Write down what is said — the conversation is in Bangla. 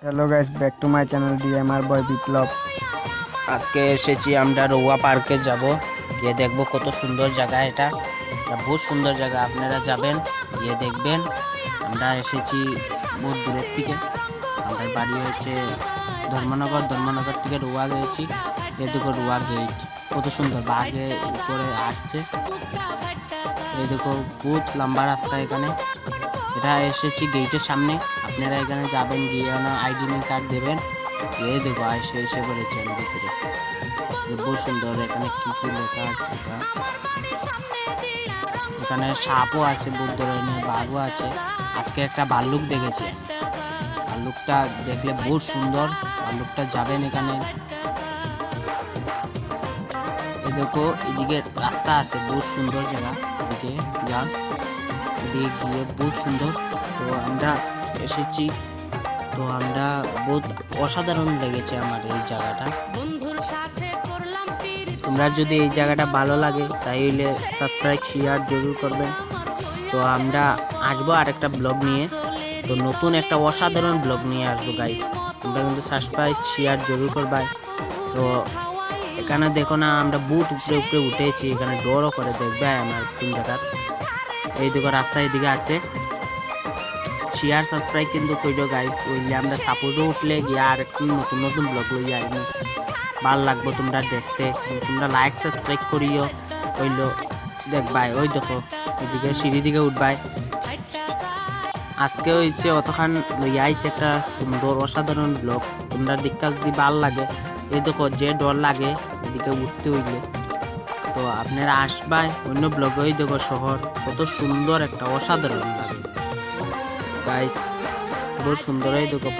Hello guys, back to my channel DMR boy Biplab. আজকে এসেছি আমরা রৌয়া পার্কে যাব, গিয়ে দেখবো কত সুন্দর জায়গা। এটা বহুত সুন্দর জায়গা, আপনারা যাবেন, গিয়ে দেখবেন। আমরা এসেছি বহুত দূরের থেকে, আমাদের বাড়ি হচ্ছে ধর্মনগর থেকে রৌয়া গিয়েছি। এই দেখো রৌয়া গেট কত সুন্দর, বাঘে উপরে আসছে। এই দেখো বহুত লম্বা রাস্তা এখানে। এটা এসেছি গেটের সামনে, আপনারা এখানে যাবেন, গিয়ে আইডি কার্ড দেবেন। এই দেখো এসে পড়েছেন ভিতরে, বহু সুন্দর। এখানে কি কি লেখা আছে, এখানে সাপও আছে, বহুত ধরনের বাঘও আছে। আজকে একটা ভাল্লুক দেখেছি, ভাল্লুকটা দেখলে বহুত সুন্দর। ভাল্লুকটা যাবেন এখানে। এই দেখো এদিকে রাস্তা আছে, বহুত সুন্দর জায়গা, এদিকে যান, এদিকে গিয়ে বহুত সুন্দর। তো আমরা এসেছি, তো আমরা বহুত অসাধারণ লেগেছে আমার এই জায়গাটা। তোমরা যদি এই জায়গাটা ভালো লাগে তাইলে সাবস্ক্রাইব শেয়ার জরুর করবেন। তো আমরা আসবো আরেকটা ব্লগ নিয়ে, তো নতুন একটা অসাধারণ ব্লগ নিয়ে আসবো গাইস। তোমরা কিন্তু সাবস্ক্রাইব শেয়ার জরুর করবাই। তো এখানে দেখো না, আমরা বহুত উপরে উঠেছি, এখানে ডরও করে দেখবে আমার কোন জায়গা। এই দেখো রাস্তা এদিকে আছে, শেয়ার সাবস্ক্রাইব কিন্তু কইরো গাইস, ওইলে আমরা সাপোর্টও উঠলে গিয়ে আর একটু নতুন ব্লগ লইয়া আইনি, ভাল লাগবো তোমরা দেখতে। তোমরা লাইক সাবস্ক্রাইব করিও, হইলো দেখবাই। ওই দেখো এদিকে সিঁড়ি দিকে উঠবাই। আজকে হয়েছে অতখান লইয়া আইছে একটা সুন্দর অসাধারণ ব্লগ, তোমরা দেখা যদি ভাল লাগে। এই দেখো যে ডর লাগে এদিকে উঠতে হইলে, তো আপনারা আসবাই অন্য ব্লগে। ওই দেখো শহর কত সুন্দর, একটা অসাধারণ লাগে গাইস, বহুত সুন্দর। এই দেখো